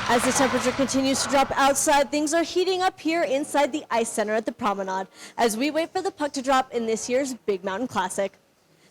As the temperature continues to drop outside, things are heating up here inside the Ice Center at the Promenade as we wait for the puck to drop in this year's Big Mountain Classic.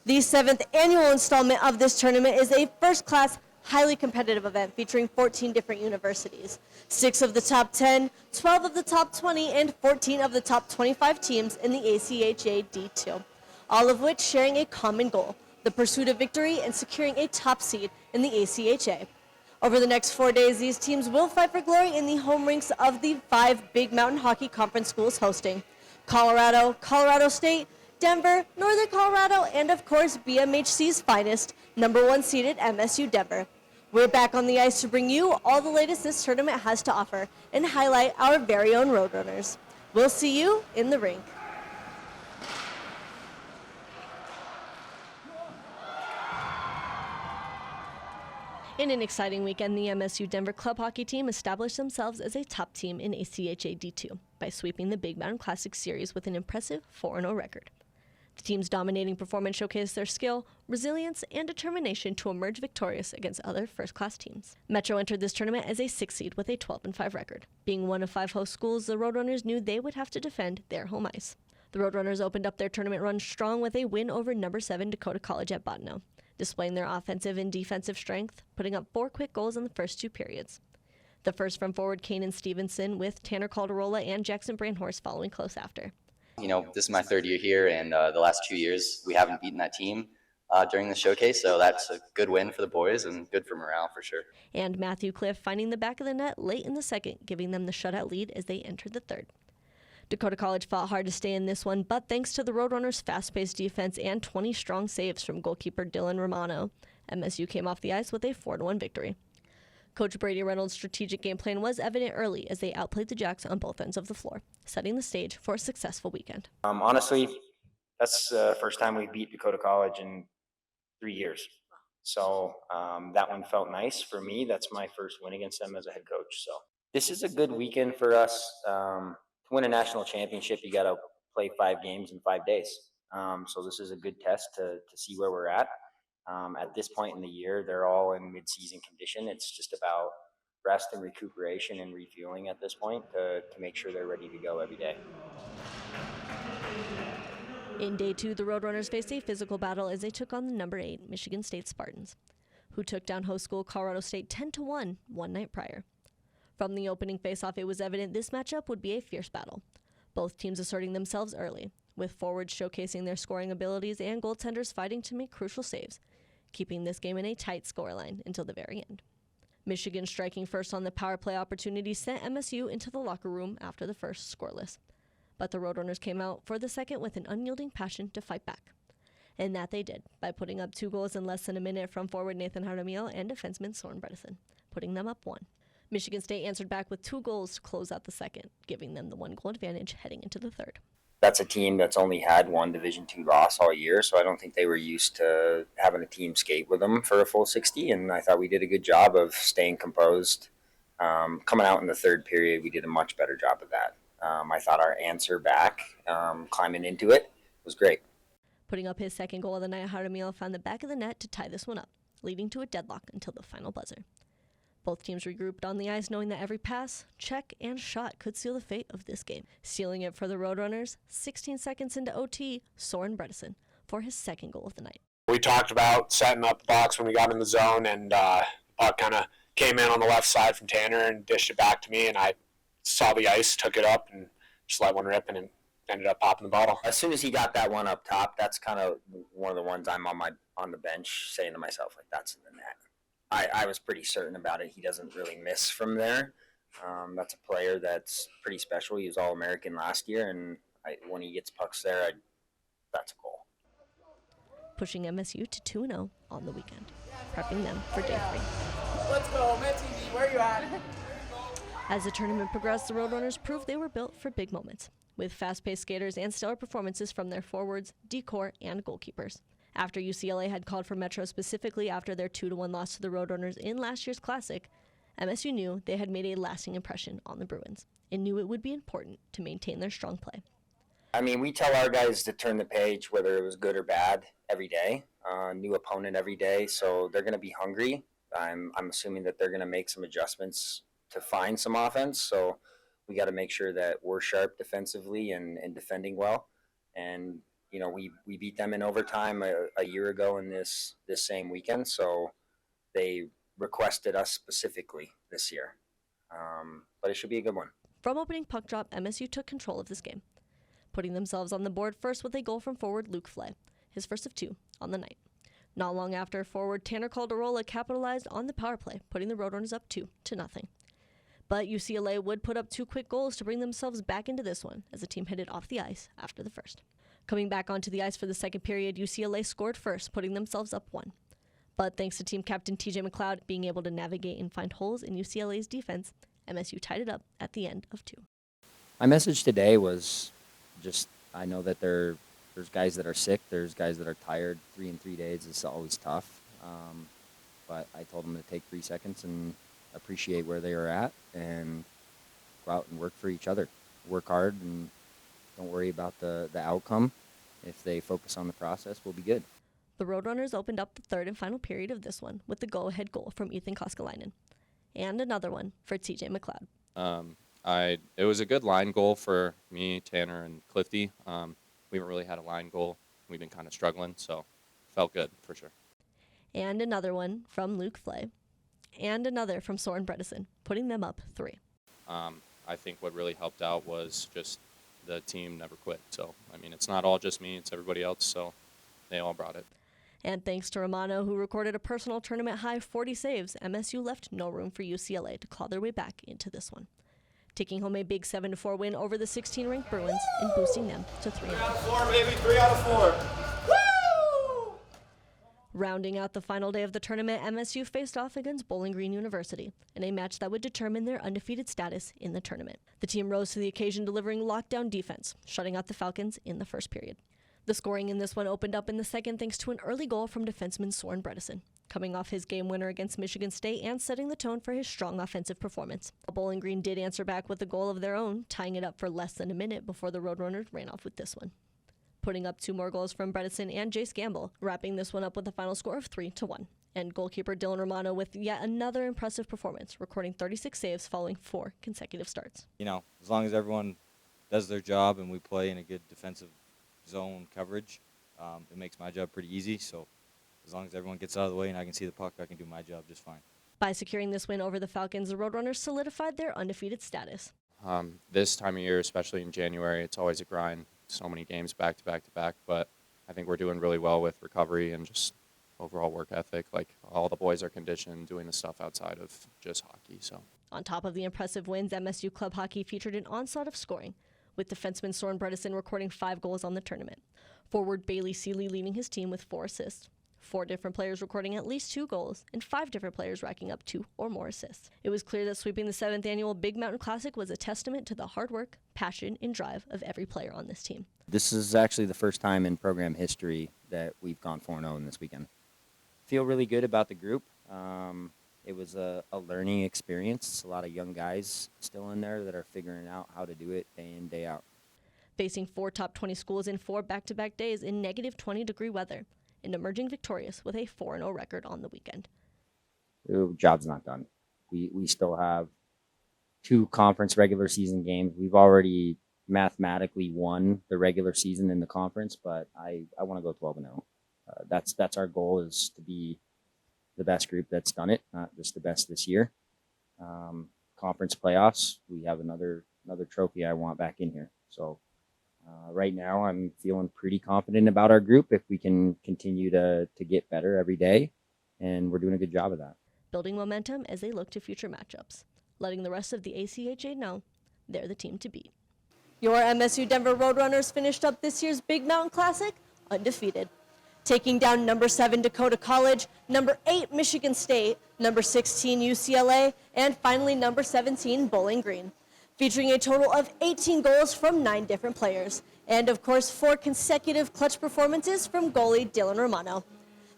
The 7th annual installment of this tournament is a first-class, highly competitive event featuring 14 different universities. 6 of the top 10, 12 of the top 20, and 14 of the top 25 teams in the ACHA D2, all of which sharing a common goal, the pursuit of victory and securing a top seed in the ACHA. Over the next 4 days, these teams will fight for glory in the home rinks of the 5 Big Mountain Hockey Conference schools hosting: Colorado, Colorado State, Denver, Northern Colorado, and of course BMHC's finest, number 1 seeded MSU Denver. We're back on the ice to bring you all the latest this tournament has to offer and highlight our very own Roadrunners. We'll see you in the rink. In an exciting weekend, the MSU Denver club hockey team established themselves as a top team in ACHA D2 by sweeping the Big Mountain Classic Series with an impressive 4-0 record. The team's dominating performance showcased their skill, resilience, and determination to emerge victorious against other first-class teams. Metro entered this tournament as a 6th seed with a 12-5 record. Being one of 5 host schools, the Roadrunners knew they would have to defend their home ice. The Roadrunners opened up their tournament run strong with a win over number 7 Dakota College at Bottineau, displaying their offensive and defensive strength, putting up 4 quick goals in the first 2 periods. The first from forward Kanan Stevenson, with Tanner Calderola and Jackson Brainhorse following close after. You know, this is my 3rd year here, and the last 2 years we haven't beaten that team during the showcase, so that's a good win for the boys and good for morale for sure. And Matthew Cliff finding the back of the net late in the second, giving them the shutout lead as they entered the third. Dakota College fought hard to stay in this one, but thanks to the Roadrunners' fast-paced defense and 20 strong saves from goalkeeper Dylan Romano, MSU came off the ice with a 4-1 victory. Coach Brady Reynolds' strategic game plan was evident early as they outplayed the Jacks on both ends of the floor, setting the stage for a successful weekend. Honestly, that's the first time we beat Dakota College in 3 years. So that one felt nice for me. That's my first win against them as a head coach. So this is a good weekend for us. To win a national championship, you got to play 5 games in 5 days. So this is a good test to see where we're at. At this point in the year, they're all in mid-season condition. It's just about rest and recuperation and refueling at this point to make sure they're ready to go every day. In day 2, the Roadrunners faced a physical battle as they took on the number 8 Michigan State Spartans, who took down host school Colorado State 10-1 one night prior. From the opening faceoff, it was evident this matchup would be a fierce battle, both teams asserting themselves early, with forwards showcasing their scoring abilities and goaltenders fighting to make crucial saves, keeping this game in a tight scoreline until the very end. Michigan striking first on the power play opportunity sent MSU into the locker room after the first scoreless. But the Roadrunners came out for the second with an unyielding passion to fight back. And that they did, by putting up 2 goals in less than a minute from forward Nathan Jaramillo and defenseman Soren Bredesen, putting them up 1. Michigan State answered back with 2 goals to close out the second, giving them the 1-goal advantage heading into the third. That's a team that's only had 1 Division II loss all year, so I don't think they were used to having a team skate with them for a full 60, and I thought we did a good job of staying composed. Coming out in the third period, we did a much better job of that. I thought our answer back, climbing into it, was great. Putting up his 2nd goal of the night, Jaramillo found the back of the net to tie this one up, leading to a deadlock until the final buzzer. Both teams regrouped on the ice, knowing that every pass, check, and shot could seal the fate of this game. Sealing it for the Roadrunners, 16 seconds into OT, Soren Bredesen for his 2nd goal of the night. We talked about setting up the box when we got in the zone, and the puck kind of came in on the left side from Tanner and dished it back to me, and I saw the ice, took it up, and just let one rip, and it ended up popping the bottle. As soon as he got that one up top, that's kind of one of the ones I'm on the bench saying to myself, like, that's in the net. I was pretty certain about it. He doesn't really miss from there. That's a player that's pretty special. He was All-American last year, and when he gets pucks there, that's a goal. Pushing MSU to 2-0 on the weekend, prepping them for day 3. Let's go, MTV, where you at? As the tournament progressed, the Roadrunners proved they were built for big moments, with fast-paced skaters and stellar performances from their forwards, decor, and goalkeepers. After UCLA had called for Metro specifically after their 2-1 loss to the Roadrunners in last year's Classic, MSU knew they had made a lasting impression on the Bruins and knew it would be important to maintain their strong play. I mean, we tell our guys to turn the page, whether it was good or bad, every day. New opponent every day, so they're going to be hungry. I'm assuming that they're going to make some adjustments to find some offense. So we got to make sure that we're sharp defensively and defending well. And we beat them in overtime a year ago in this same weekend. So they requested us specifically this year. But it should be a good one. From opening puck drop, MSU took control of this game, putting themselves on the board first with a goal from forward Luke Flay, his first of 2 on the night. Not long after, forward Tanner Calderola capitalized on the power play, putting the Roadrunners up 2-0. But UCLA would put up 2 quick goals to bring themselves back into this one as the team headed off the ice after the first. Coming back onto the ice for the second period, UCLA scored first, putting themselves up 1. But thanks to team captain TJ McLeod being able to navigate and find holes in UCLA's defense, MSU tied it up at the end of 2. My message today was just, I know that there's guys that are sick, there's guys that are tired. 3 in 3 days is always tough. But I told them to take 3 seconds and appreciate where they are at and go out and work for each other. Work hard and don't worry about the outcome. If they focus on the process, we'll be good. The Roadrunners opened up the third and final period of this one with the go-ahead goal from Ethan Koskelainen. And another one for TJ McLeod. It was a good line goal for me, Tanner, and Clifty. We haven't really had a line goal. We've been kind of struggling, so felt good for sure. And another one from Luke Flay. And another from Soren Bredesen, putting them up 3. I think what really helped out was just the team never quit. So, I mean, it's not all just me, it's everybody else, so they all brought it. And thanks to Romano, who recorded a personal tournament high 40 saves, MSU left no room for UCLA to claw their way back into this one, taking home a big 7-4 win over the 16-ranked Bruins and boosting them to 3-0. 3 out of 4, baby. 3 out of 4. Woo! Rounding out the final day of the tournament, MSU faced off against Bowling Green University in a match that would determine their undefeated status in the tournament. The team rose to the occasion, delivering lockdown defense, shutting out the Falcons in the first period. The scoring in this one opened up in the second thanks to an early goal from defenseman Soren Bredesen, coming off his game winner against Michigan State and setting the tone for his strong offensive performance. Bowling Green did answer back with a goal of their own, tying it up for less than a minute before the Roadrunners ran off with this one, putting up 2 more goals from Bredesen and Jace Gamble, wrapping this one up with a final score of 3-1. And goalkeeper Dylan Romano with yet another impressive performance, recording 36 saves following 4 consecutive starts. As long as everyone does their job and we play in a good defensive zone coverage, it makes my job pretty easy. So as long as everyone gets out of the way and I can see the puck, I can do my job just fine. By securing this win over the Falcons, the Roadrunners solidified their undefeated status. This time of year, especially in January, it's always a grind. So many games back to back to back, but I think we're doing really well with recovery and just overall work ethic. Like, all the boys are conditioned, doing the stuff outside of just hockey. So On top of the impressive wins, MSU club hockey featured an onslaught of scoring, with defenseman Soren Bredesen recording 5 goals on the tournament. Forward Bailey Seeley leading his team with 4 assists. 4 different players recording at least 2 goals, and 5 different players racking up 2 or more assists. It was clear that sweeping the 7th annual Big Mountain Classic was a testament to the hard work, passion, and drive of every player on this team. This is actually the first time in program history that we've gone 4-0 in this weekend. Feel really good about the group. It was a learning experience. A lot of young guys still in there that are figuring out how to do it day in, day out. Facing 4 top 20 schools in 4 back-to-back days in negative 20-degree weather, and emerging victorious with a 4-0 record on the weekend. The job's not done. We still have 2 conference regular season games. We've already mathematically won the regular season in the conference, but I want to go 12-0. That's our goal, is to be the best group that's done it, not just the best this year. Conference playoffs, we have another trophy I want back in here. So right now I'm feeling pretty confident about our group if we can continue to get better every day, and we're doing a good job of that. Building momentum as they look to future matchups, letting the rest of the ACHA know they're the team to beat. Your MSU Denver Roadrunners finished up this year's Big Mountain Classic undefeated, taking down number 7 Dakota College, number 8 Michigan State, number 16 UCLA, and finally number 17 Bowling Green, featuring a total of 18 goals from 9 different players, and of course 4 consecutive clutch performances from goalie Dylan Romano.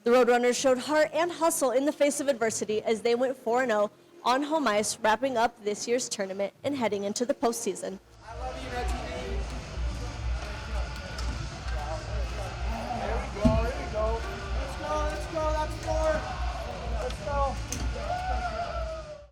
The Roadrunners showed heart and hustle in the face of adversity as they went 4-0 on home ice, wrapping up this year's tournament and heading into the postseason.